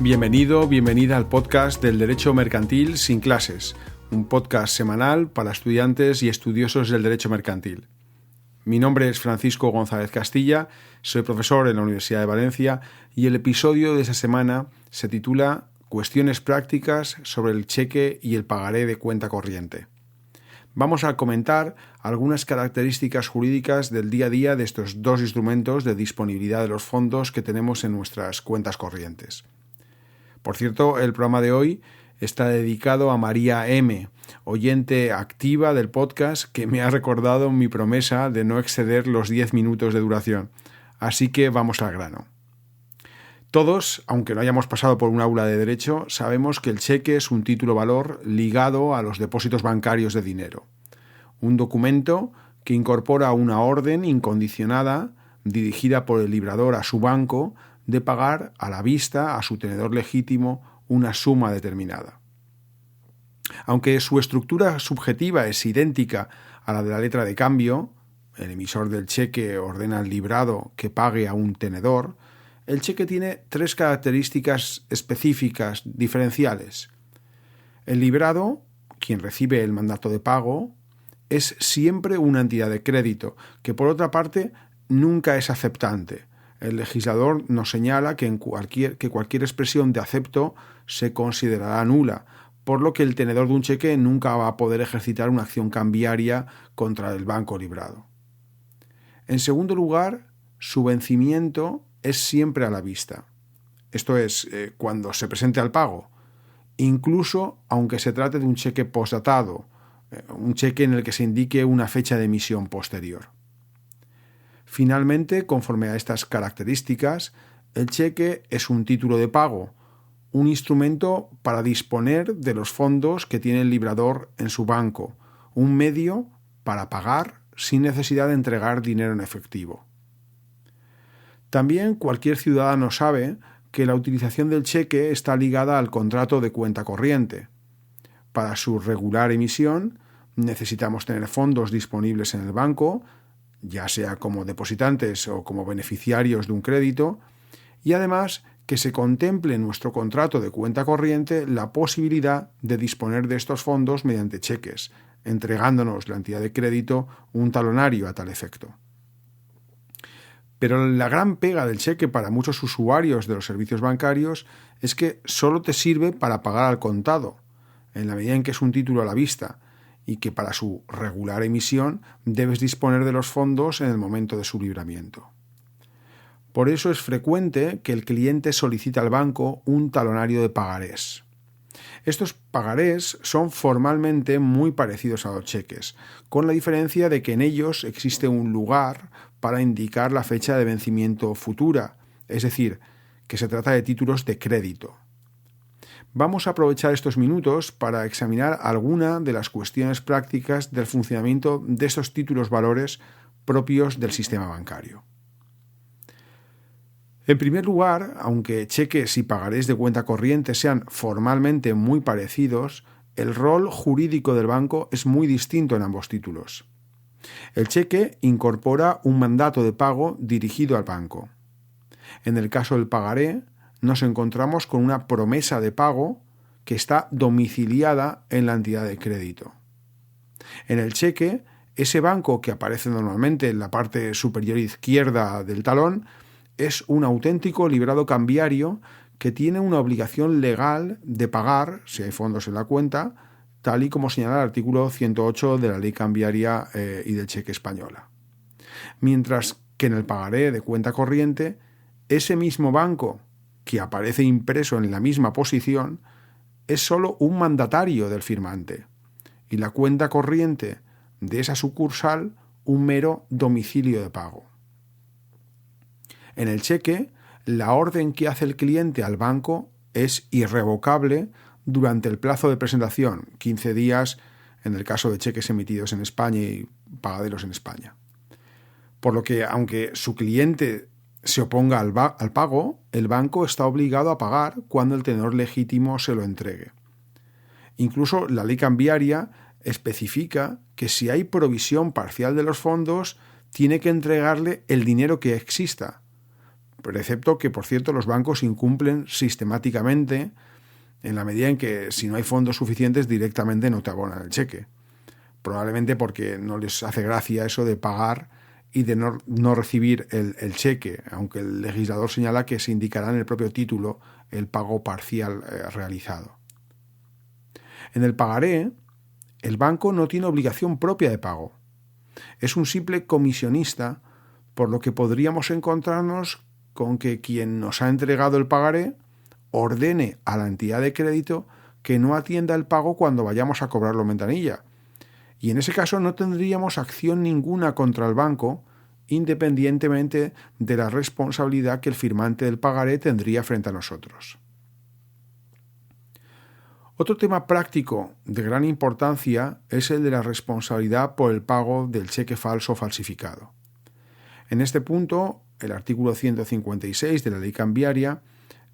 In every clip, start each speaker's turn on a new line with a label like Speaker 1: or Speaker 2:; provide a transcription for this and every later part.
Speaker 1: Bienvenido, bienvenida al podcast del Derecho Mercantil sin clases, un podcast semanal para estudiantes y estudiosos del derecho mercantil. Mi nombre es Francisco González Castilla, soy profesor en la Universidad de Valencia y el episodio de esta semana se titula Cuestiones prácticas sobre el cheque y el pagaré de cuenta corriente. Vamos a comentar algunas características jurídicas del día a día de estos dos instrumentos de disponibilidad de los fondos que tenemos en nuestras cuentas corrientes. Por cierto, el programa de hoy está dedicado a María M., oyente activa del podcast que me ha recordado mi promesa de no exceder los 10 minutos de duración. Así que vamos al grano. Todos, aunque no hayamos pasado por un aula de derecho, sabemos que el cheque es un título valor ligado a los depósitos bancarios de dinero. Un documento que incorpora una orden incondicionada dirigida por el librador a su banco de pagar a la vista a su tenedor legítimo una suma determinada. Aunque su estructura subjetiva es idéntica a la de la letra de cambio, el emisor del cheque ordena al librado que pague a un tenedor, el cheque tiene tres características específicas diferenciales. El librado, quien recibe el mandato de pago, es siempre una entidad de crédito, que por otra parte nunca es aceptante. El legislador nos señala que cualquier expresión de acepto se considerará nula, por lo que el tenedor de un cheque nunca va a poder ejercitar una acción cambiaria contra el banco librado. En segundo lugar, su vencimiento es siempre a la vista. Esto es, cuando se presente al pago, incluso aunque se trate de un cheque postdatado, un cheque en el que se indique una fecha de emisión posterior. Finalmente, conforme a estas características, el cheque es un título de pago, un instrumento para disponer de los fondos que tiene el librador en su banco, un medio para pagar sin necesidad de entregar dinero en efectivo. También cualquier ciudadano sabe que la utilización del cheque está ligada al contrato de cuenta corriente. Para su regular emisión necesitamos tener fondos disponibles en el banco, ya sea como depositantes o como beneficiarios de un crédito, y además que se contemple en nuestro contrato de cuenta corriente la posibilidad de disponer de estos fondos mediante cheques, entregándonos la entidad de crédito un talonario a tal efecto. Pero la gran pega del cheque para muchos usuarios de los servicios bancarios es que solo te sirve para pagar al contado, en la medida en que es un título a la vista, y que para su regular emisión debes disponer de los fondos en el momento de su libramiento. Por eso es frecuente que el cliente solicite al banco un talonario de pagarés. Estos pagarés son formalmente muy parecidos a los cheques, con la diferencia de que en ellos existe un lugar para indicar la fecha de vencimiento futura, es decir, que se trata de títulos de crédito. Vamos a aprovechar estos minutos para examinar alguna de las cuestiones prácticas del funcionamiento de estos títulos valores propios del sistema bancario. En primer lugar, aunque cheques y pagarés de cuenta corriente sean formalmente muy parecidos, el rol jurídico del banco es muy distinto en ambos títulos. El cheque incorpora un mandato de pago dirigido al banco. En el caso del pagaré, nos encontramos con una promesa de pago que está domiciliada en la entidad de crédito. En el cheque, ese banco que aparece normalmente en la parte superior izquierda del talón es un auténtico librado cambiario que tiene una obligación legal de pagar, si hay fondos en la cuenta, tal y como señala el artículo 108 de la Ley Cambiaria y del Cheque Española. Mientras que en el pagaré de cuenta corriente, ese mismo banco que aparece impreso en la misma posición, es solo un mandatario del firmante, y la cuenta corriente de esa sucursal un mero domicilio de pago. En el cheque, la orden que hace el cliente al banco es irrevocable durante el plazo de presentación, 15 días en el caso de cheques emitidos en España y pagaderos en España. Por lo que, aunque su cliente se oponga al pago, el banco está obligado a pagar cuando el tenedor legítimo se lo entregue. Incluso la ley cambiaria especifica que si hay provisión parcial de los fondos, tiene que entregarle el dinero que exista, precepto que, por cierto, los bancos incumplen sistemáticamente en la medida en que, si no hay fondos suficientes, directamente no te abonan el cheque. Probablemente porque no les hace gracia eso de pagar y de no recibir el cheque, aunque el legislador señala que se indicará en el propio título el pago parcial realizado. En el pagaré, el banco no tiene obligación propia de pago. Es un simple comisionista, por lo que podríamos encontrarnos con que quien nos ha entregado el pagaré ordene a la entidad de crédito que no atienda el pago cuando vayamos a cobrarlo en ventanilla. Y en ese caso no tendríamos acción ninguna contra el banco, independientemente de la responsabilidad que el firmante del pagaré tendría frente a nosotros. Otro tema práctico de gran importancia es el de la responsabilidad por el pago del cheque falso o falsificado. En este punto, el artículo 156 de la Ley Cambiaria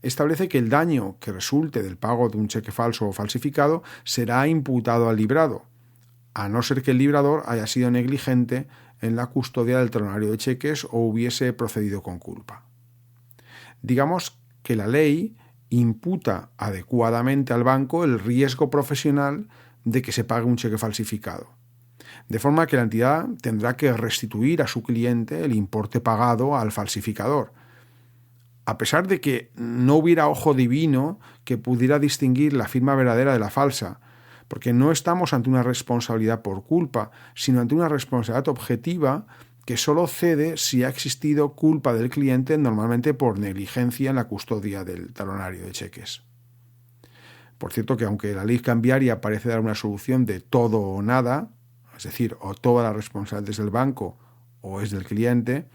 Speaker 1: establece que el daño que resulte del pago de un cheque falso o falsificado será imputado al librado, a no ser que el librador haya sido negligente en la custodia del talonario de cheques o hubiese procedido con culpa. Digamos que la ley imputa adecuadamente al banco el riesgo profesional de que se pague un cheque falsificado, de forma que la entidad tendrá que restituir a su cliente el importe pagado al falsificador, a pesar de que no hubiera ojo divino que pudiera distinguir la firma verdadera de la falsa, porque no estamos ante una responsabilidad por culpa, sino ante una responsabilidad objetiva que solo cede si ha existido culpa del cliente, normalmente por negligencia en la custodia del talonario de cheques. Por cierto que aunque la ley cambiaria parece dar una solución de todo o nada, es decir, o toda la responsabilidad es del banco o es del cliente,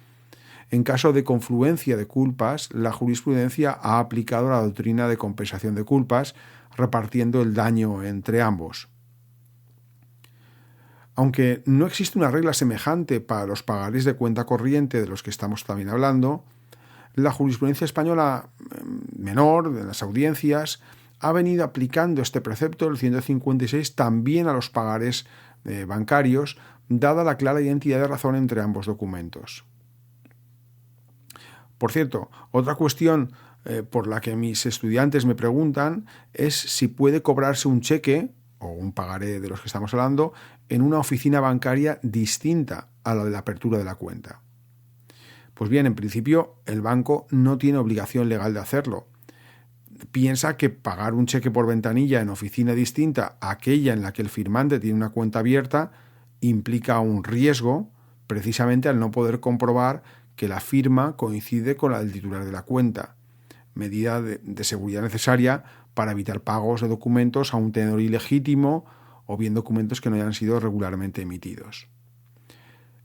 Speaker 1: en caso de confluencia de culpas, la jurisprudencia ha aplicado la doctrina de compensación de culpas, repartiendo el daño entre ambos. Aunque no existe una regla semejante para los pagarés de cuenta corriente de los que estamos también hablando, la jurisprudencia española menor, de las audiencias, ha venido aplicando este precepto del 156 también a los pagarés bancarios, dada la clara identidad de razón entre ambos documentos. Por cierto, otra cuestión por la que mis estudiantes me preguntan es si puede cobrarse un cheque o un pagaré de los que estamos hablando en una oficina bancaria distinta a la de la apertura de la cuenta. Pues bien, en principio el banco no tiene obligación legal de hacerlo. Piensa que pagar un cheque por ventanilla en oficina distinta a aquella en la que el firmante tiene una cuenta abierta implica un riesgo, precisamente al no poder comprobar que la firma coincide con la del titular de la cuenta, medida de seguridad necesaria para evitar pagos de documentos a un tenedor ilegítimo o bien documentos que no hayan sido regularmente emitidos.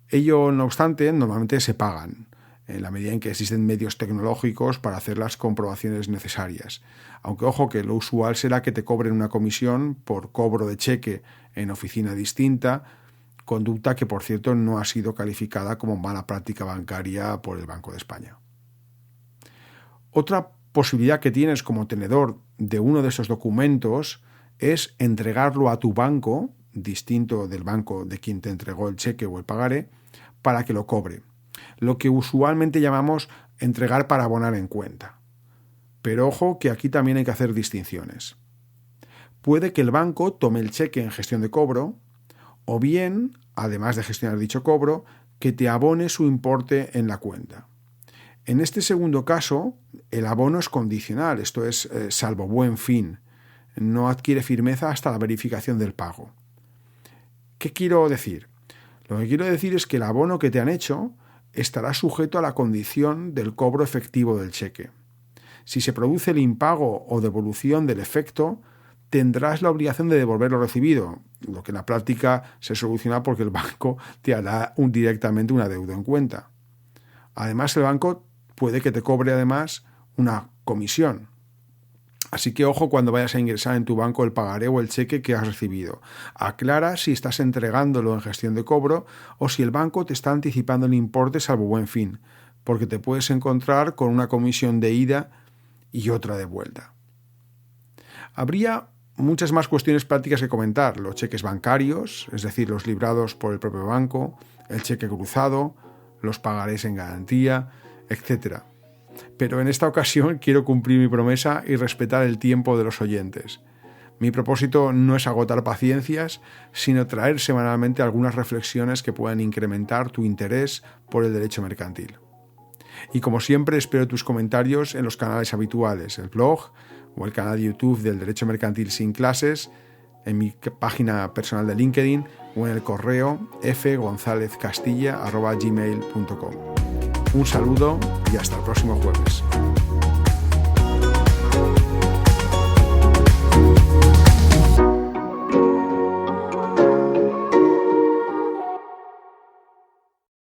Speaker 1: Ello, no obstante, normalmente se pagan, en la medida en que existen medios tecnológicos para hacer las comprobaciones necesarias. Aunque ojo que lo usual será que te cobren una comisión por cobro de cheque en oficina distinta, conducta que por cierto no ha sido calificada como mala práctica bancaria por el Banco de España. Otra posibilidad que tienes como tenedor de uno de esos documentos es entregarlo a tu banco, distinto del banco de quien te entregó el cheque o el pagaré, para que lo cobre. Lo que usualmente llamamos entregar para abonar en cuenta. Pero ojo que aquí también hay que hacer distinciones. Puede que el banco tome el cheque en gestión de cobro, o bien, además de gestionar dicho cobro, que te abone su importe en la cuenta. En este segundo caso, el abono es condicional, esto es salvo buen fin. No adquiere firmeza hasta la verificación del pago. ¿Qué quiero decir? Lo que quiero decir es que el abono que te han hecho estará sujeto a la condición del cobro efectivo del cheque. Si se produce el impago o devolución del efecto, tendrás la obligación de devolver lo recibido, lo que en la práctica se soluciona porque el banco te hará directamente un adeudo en cuenta. Además, el banco puede que te cobre además una comisión. Así que ojo cuando vayas a ingresar en tu banco el pagaré o el cheque que has recibido. Aclara si estás entregándolo en gestión de cobro o si el banco te está anticipando el importe salvo buen fin, porque te puedes encontrar con una comisión de ida y otra de vuelta. Habría muchas más cuestiones prácticas que comentar: los cheques bancarios, es decir, los librados por el propio banco, el cheque cruzado, los pagarés en garantía, etc. pero en esta ocasión quiero cumplir mi promesa y respetar el tiempo de los oyentes. Mi propósito no es agotar paciencias, sino traer semanalmente algunas reflexiones que puedan incrementar tu interés por el derecho mercantil. Y como siempre, espero tus comentarios en los canales habituales, el blog o el canal de YouTube del Derecho Mercantil Sin Clases, en mi página personal de LinkedIn o en el correo fgonzalezcastilla@gmail.com. Un saludo y hasta el próximo jueves.